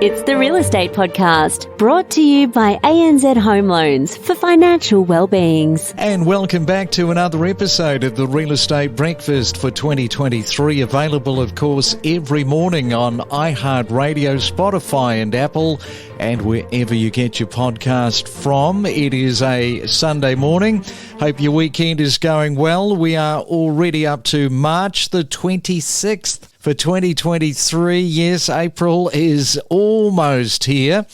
It's the Real Estate Podcast, brought to you by ANZ Home Loans for financial well-beings. And welcome back to another episode of the Real Estate Breakfast for 2023, available, of course, every morning on iHeartRadio, Spotify and Apple, and wherever you get your podcast from. It is a Sunday morning. Hope your weekend is going well. We are already up to March the 26th. For 2023, yes, April is almost here.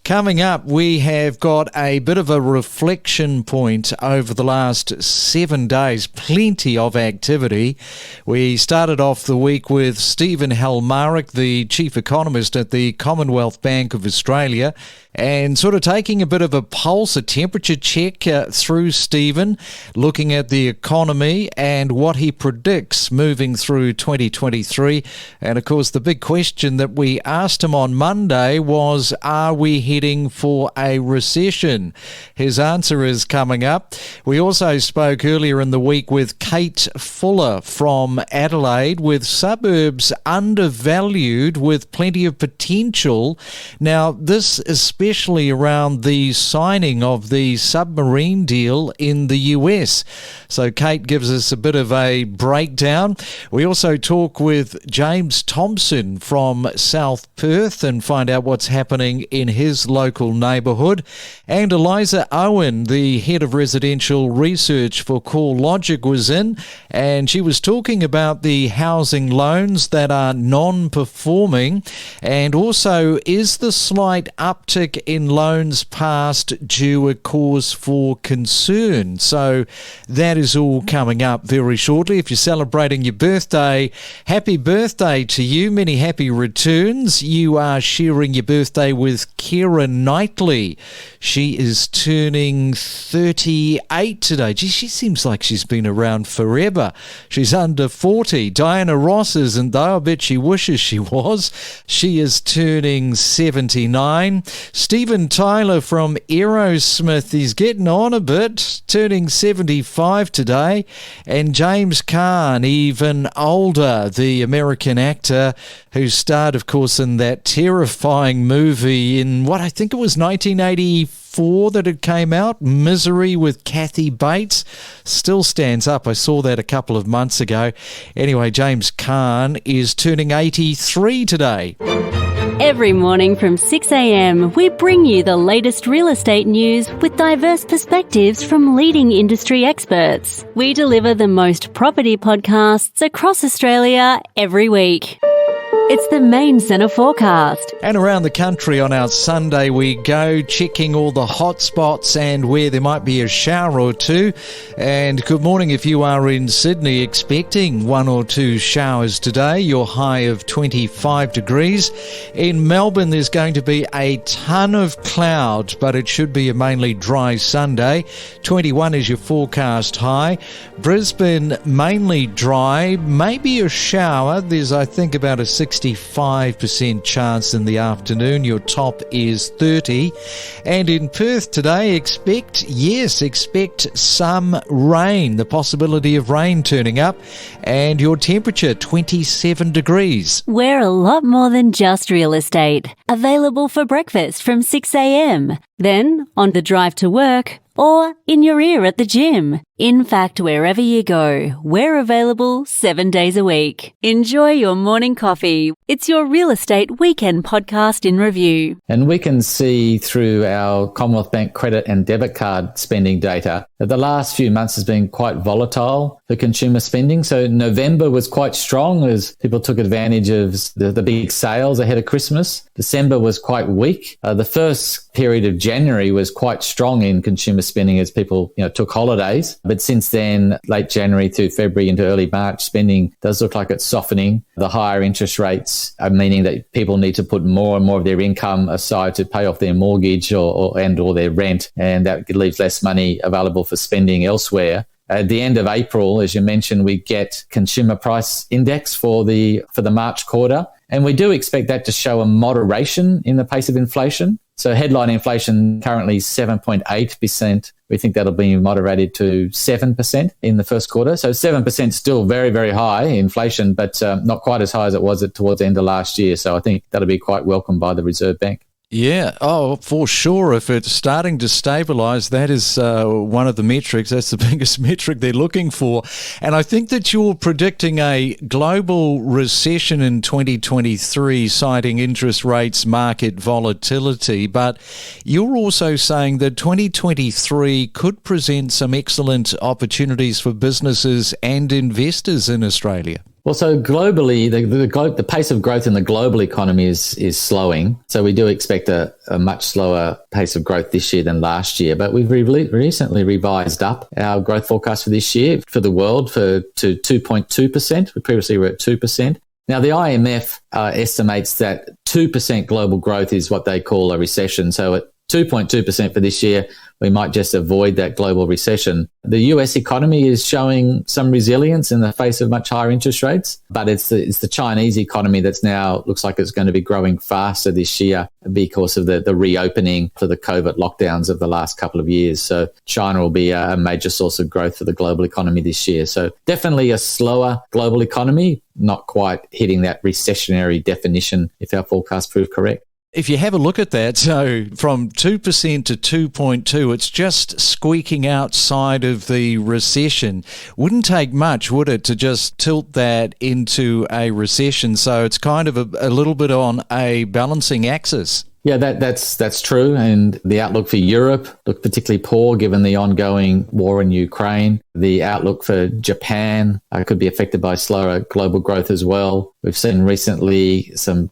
Coming up, we have got a bit of a reflection point over the last 7 days. Plenty of activity. We started off the week with Stephen Halmarick, the Chief Economist at the Commonwealth Bank of Australia, and sort of taking a bit of a pulse, a temperature check through Stephen, looking at the economy and what he predicts moving through 2023. And of course, the big question that we asked him on Monday was, are we heading for a recession? His answer is coming up. We also spoke earlier in the week with Kate Fuller from Adelaide, with suburbs undervalued with plenty of potential. Now, this especially around the signing of the submarine deal in the US. So Kate gives us a bit of a breakdown. We also talk with James Thompson from South Perth and find out what's happening in his local neighbourhood. And Eliza, Owen, the head of residential research for CoreLogic, was in, and she was talking about the housing loans that are non-performing, and also, is the slight uptick in loans past due a cause for concern? So that is all coming up very shortly. If you're celebrating your birthday, happy birthday to you. Many happy returns. You are sharing your birthday with Keira Knightley. She is turning 38 today. Gee, she seems like she's been around forever. She's under 40. Diana Ross isn't, though. I bet she wishes she was. She is turning 79. Stephen Tyler from Aerosmith is getting on a bit, turning 75 today. And James Caan, even older, the American actor who starred, of course, in that terrifying movie in what I think it was 1984 that it came out, Misery, with Kathy Bates. Still stands up. I saw that a couple of months ago. Anyway, James Caan is turning 83 today. Every morning from 6 a.m, we bring you the latest real estate news with diverse perspectives from leading industry experts. We deliver the most property podcasts across Australia every week. It's the Main Centre Forecast. And around the country on our Sunday we go, checking all the hot spots and where there might be a shower or two. And good morning if you are in Sydney, expecting 1 or 2 showers today, your high of 25 degrees. In Melbourne there's going to be a ton of cloud, but it should be a mainly dry Sunday. 21 is your forecast high. Brisbane mainly dry, maybe a shower. There's, I think, about a 65% chance in the afternoon. Your top is 30. And in Perth today, expect some rain, the possibility of rain turning up, and your temperature 27 degrees. We're a lot more than just real estate. Available for breakfast from 6 a.m, then on the drive to work, or in your ear at the gym. In fact, wherever you go, we're available 7 days a week. Enjoy your morning coffee. It's your real estate weekend podcast in review. And we can see through our Commonwealth Bank credit and debit card spending data that the last few months has been quite volatile for consumer spending. So November was quite strong as people took advantage of the big sales ahead of Christmas. December was quite weak. The first period of January was quite strong in consumer spending as people took holidays. But since then, late January through February into early March, spending does look like it's softening. The higher interest rates are meaning that people need to put more and more of their income aside to pay off their mortgage or their rent, and that leaves less money available for spending elsewhere. At the end of April, as you mentioned, we get consumer price index for the March quarter. And we do expect that to show a moderation in the pace of inflation. So headline inflation currently 7.8%. We think that'll be moderated to 7% in the first quarter. So 7% still very, very high inflation, but not quite as high as it was towards the end of last year. So I think that'll be quite welcomed by the Reserve Bank. Yeah, oh, for sure. If it's starting to stabilise, that is one of the metrics. That's the biggest metric they're looking for. And I think that you're predicting a global recession in 2023, citing interest rates, market volatility. But you're also saying that 2023 could present some excellent opportunities for businesses and investors in Australia. Well, so globally, the pace of growth in the global economy is slowing. So we do expect a much slower pace of growth this year than last year. But we've recently revised up our growth forecast for this year for the world to 2.2%. We previously were at 2%. Now, the IMF estimates that 2% global growth is what they call a recession. So at 2.2% for this year, we might just avoid that global recession. The US economy is showing some resilience in the face of much higher interest rates, but it's the Chinese economy that's now looks like it's going to be growing faster this year because of the reopening for the COVID lockdowns of the last couple of years. So China will be a major source of growth for the global economy this year. So definitely a slower global economy, not quite hitting that recessionary definition if our forecasts prove correct. If you have a look at that, so from 2% to 2.2, it's just squeaking outside of the recession. Wouldn't take much, would it, to just tilt that into a recession? So it's kind of a little bit on a balancing axis. Yeah, that's true. And the outlook for Europe looked particularly poor given the ongoing war in Ukraine. The outlook for Japan could be affected by slower global growth as well. We've seen recently some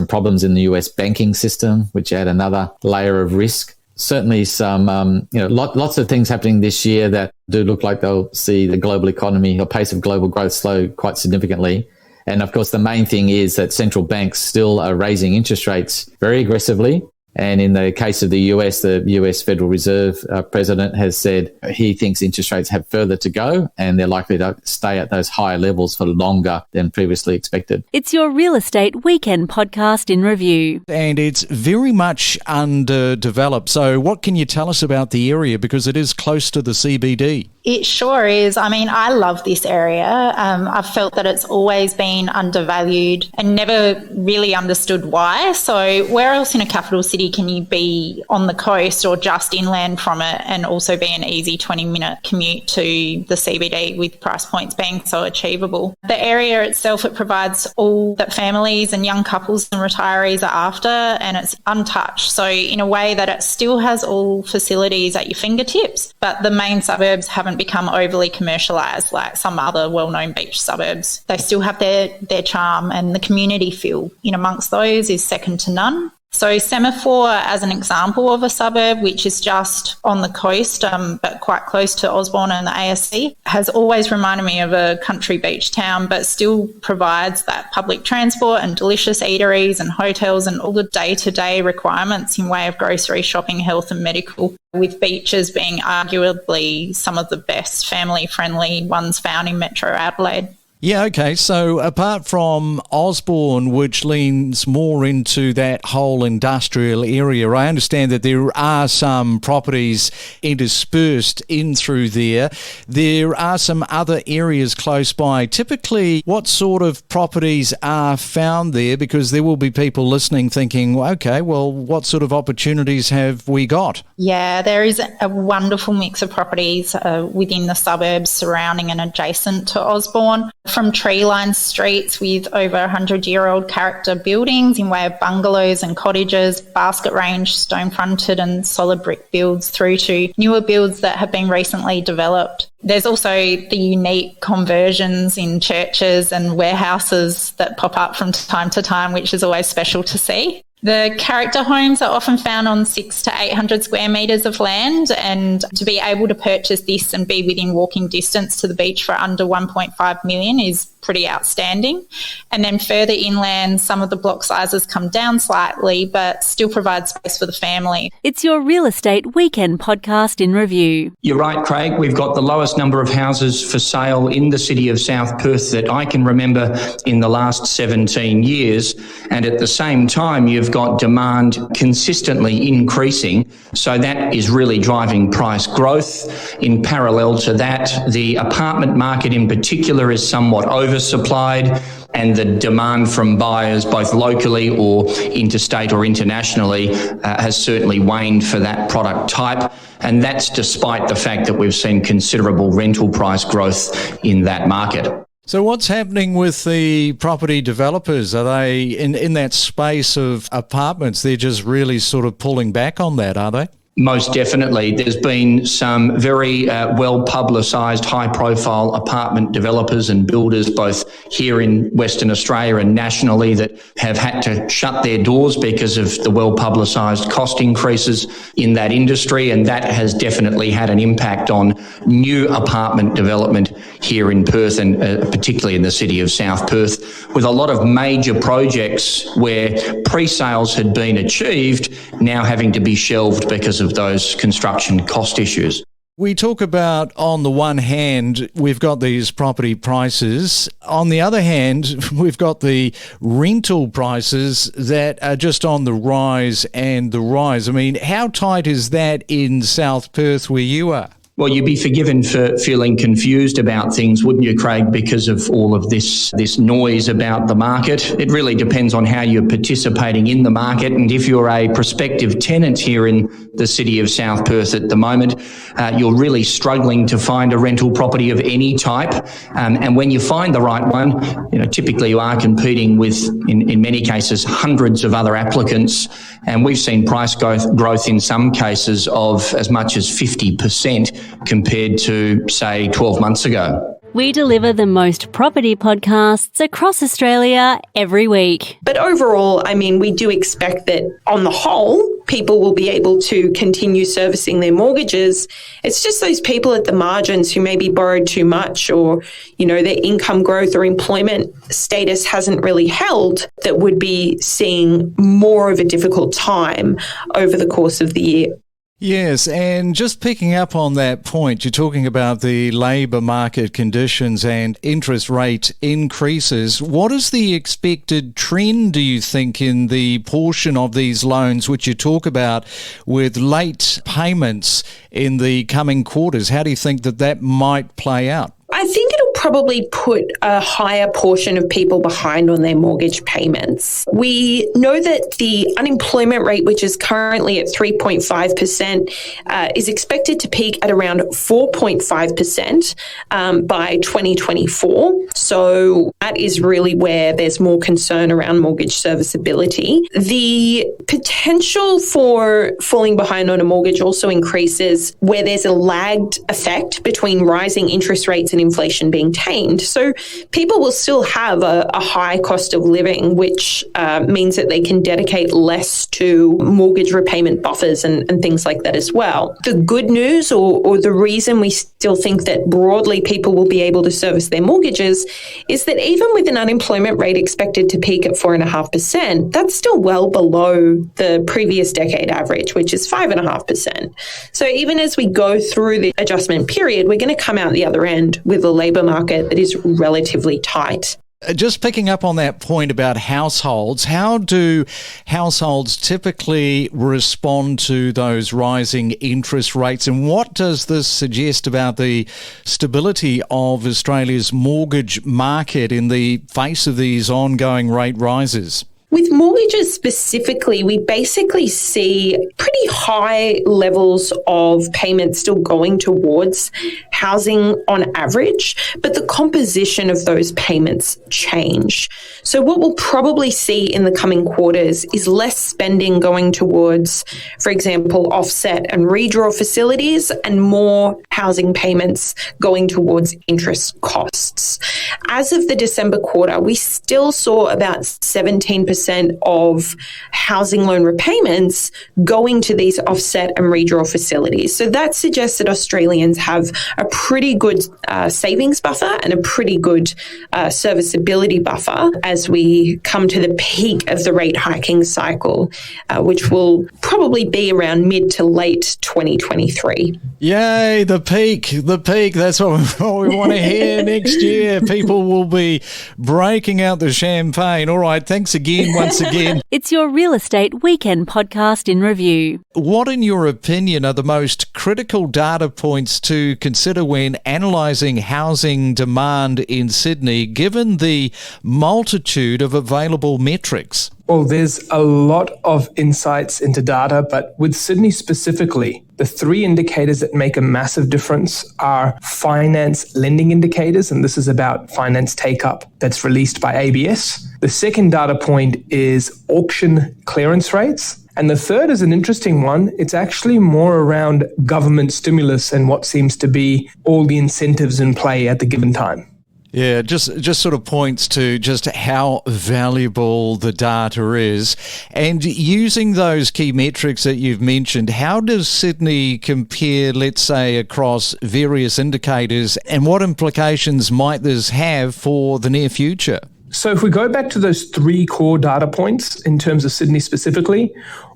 problems in the US banking system, which add another layer of risk. Certainly some, lots of things happening this year that do look like they'll see the global economy or pace of global growth slow quite significantly. And of course, the main thing is that central banks still are raising interest rates very aggressively. And in the case of the US Federal Reserve president has said he thinks interest rates have further to go and they're likely to stay at those higher levels for longer than previously expected. It's your Real Estate Weekend podcast in review. And it's very much underdeveloped. So what can you tell us about the area, because it is close to the CBD? It sure is. I mean, I love this area. I've felt that it's always been undervalued and never really understood why. So where else in a capital city can you be on the coast or just inland from it and also be an easy 20-minute commute to the CBD with price points being so achievable? The area itself, it provides all that families and young couples and retirees are after, and it's untouched. So in a way that it still has all facilities at your fingertips, but the main suburbs haven't become overly commercialised like some other well-known beach suburbs. They still have their charm, and the community feel in amongst those is second to none. So Semaphore, as an example of a suburb which is just on the coast but quite close to Osborne and the ASC, has always reminded me of a country beach town but still provides that public transport and delicious eateries and hotels and all the day-to-day requirements in way of grocery, shopping, health and medical, with beaches being arguably some of the best family-friendly ones found in Metro Adelaide. Yeah, okay. So apart from Osborne, which leans more into that whole industrial area, I understand that there are some properties interspersed in through there. There are some other areas close by. Typically, what sort of properties are found there? Because there will be people listening thinking, okay, well, what sort of opportunities have we got? Yeah, there is a wonderful mix of properties within the suburbs surrounding and adjacent to Osborne. From tree-lined streets with over 100-year-old character buildings in way of bungalows and cottages, basket range, stone-fronted and solid brick builds, through to newer builds that have been recently developed. There's also the unique conversions in churches and warehouses that pop up from time to time, which is always special to see. The character homes are often found on 600 to 800 square metres of land, and to be able to purchase this and be within walking distance to the beach for under 1.5 million is pretty outstanding. And then further inland, some of the block sizes come down slightly, but still provide space for the family. It's your Real Estate Weekend podcast in review. You're right, Craig. We've got the lowest number of houses for sale in the city of South Perth that I can remember in the last 17 years. And at the same time, you've got demand consistently increasing. So that is really driving price growth. In parallel to that, the apartment market in particular is somewhat oversupplied, and the demand from buyers, both locally or interstate or internationally, has certainly waned for that product type. And that's despite the fact that we've seen considerable rental price growth in that market. So what's happening with the property developers? Are they in that space of apartments? They're just really sort of pulling back on that, are they? Most definitely. There's been some very well-publicised, high-profile apartment developers and builders, both here in Western Australia and nationally, that have had to shut their doors because of the well-publicised cost increases in that industry, and that has definitely had an impact on new apartment development here in Perth, and particularly in the city of South Perth, with a lot of major projects where pre-sales had been achieved now having to be shelved because of those construction cost issues. We talk about, on the one hand, we've got these property prices. On the other hand, we've got the rental prices that are just on the rise and the rise. I mean, how tight is that in South Perth where you are? Well, you'd be forgiven for feeling confused about things, wouldn't you, Craig, because of all of this noise about the market. It really depends on how you're participating in the market. And if you're a prospective tenant here in the city of South Perth at the moment, you're really struggling to find a rental property of any type. And when you find the right one, typically you are competing with, in many cases, hundreds of other applicants. And we've seen price growth in some cases of as much as 50% compared to, say, 12 months ago. We deliver the most property podcasts across Australia every week. But overall, we do expect that on the whole, people will be able to continue servicing their mortgages. It's just those people at the margins who maybe borrowed too much, or, their income growth or employment status hasn't really held, that would be seeing more of a difficult time over the course of the year. Yes, and just picking up on that point, you're talking about the labour market conditions and interest rate increases. What is the expected trend, do you think, in the portion of these loans which you talk about with late payments in the coming quarters? How do you think that might play out? I think it'll probably put a higher portion of people behind on their mortgage payments. We know that the unemployment rate, which is currently at 3.5%, is expected to peak at around 4.5% by 2024. So that is really where there's more concern around mortgage serviceability. The potential for falling behind on a mortgage also increases where there's a lagged effect between rising interest rates and inflation being tamed. So people will still have a high cost of living, which means that they can dedicate less to mortgage repayment buffers and things like that as well. The good news, or the reason we still think that broadly people will be able to service their mortgages, is that even with an unemployment rate expected to peak at 4.5%, that's still well below the previous decade average, which is 5.5%. So even as we go through the adjustment period, we're going to come out the other end with a labour market that is relatively tight. Just picking up on that point about households, how do households typically respond to those rising interest rates, and what does this suggest about the stability of Australia's mortgage market in the face of these ongoing rate rises? With mortgages specifically, we basically see pretty high levels of payments still going towards housing on average, but the composition of those payments change. So what we'll probably see in the coming quarters is less spending going towards, for example, offset and redraw facilities, and more housing payments going towards interest costs. As of the December quarter, we still saw about 17% 50% of housing loan repayments going to these offset and redraw facilities. So that suggests that Australians have a pretty good savings buffer and a pretty good serviceability buffer as we come to the peak of the rate hiking cycle, which will probably be around mid to late 2023. Yay, the peak. That's what we want to hear next year. People will be breaking out the champagne. All right, thanks again, once again. It's your Real Estate Weekend podcast in review. What, in your opinion, are the most critical data points to consider when analysing housing demand in Sydney, given the multitude of available metrics? Well, there's a lot of insights into data, but with Sydney specifically, the three indicators that make a massive difference are finance lending indicators, and this is about finance take-up that's released by ABS. The second data point is auction clearance rates. And the third is an interesting one. It's actually more around government stimulus and what seems to be all the incentives in play at the given time. Yeah, just sort of points to just how valuable the data is. And using those key metrics that you've mentioned, how does Sydney compare, let's say, across various indicators, and what implications might this have for the near future? So if we go back to those three core data points in terms of Sydney specifically,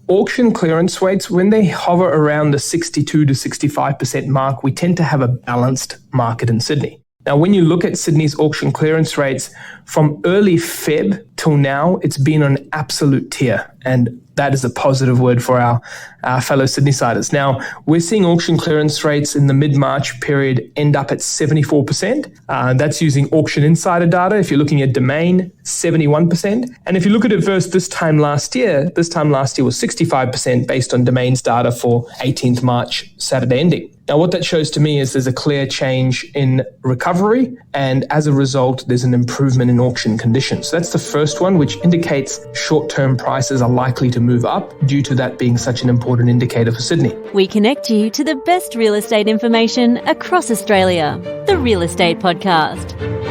auction clearance rates, when they hover around the 62 to 65% mark, we tend to have a balanced market in Sydney. Now, when you look at Sydney's auction clearance rates from early Feb till now, it's been on an absolute tear. And that is a positive word for our fellow Sydney-siders. Now, we're seeing auction clearance rates in the mid-March period end up at 74%. That's using Auction Insider data. If you're looking at Domain, 71%. And if you look at it versus this time last year was 65% based on Domain's data for 18th March, Saturday ending. Now, what that shows to me is there's a clear change in recovery, and as a result, there's an improvement in auction conditions. So that's the first one, which indicates short-term prices are likely to move up due to that being such an important indicator for Sydney. We connect you to the best real estate information across Australia. The Real Estate Podcast.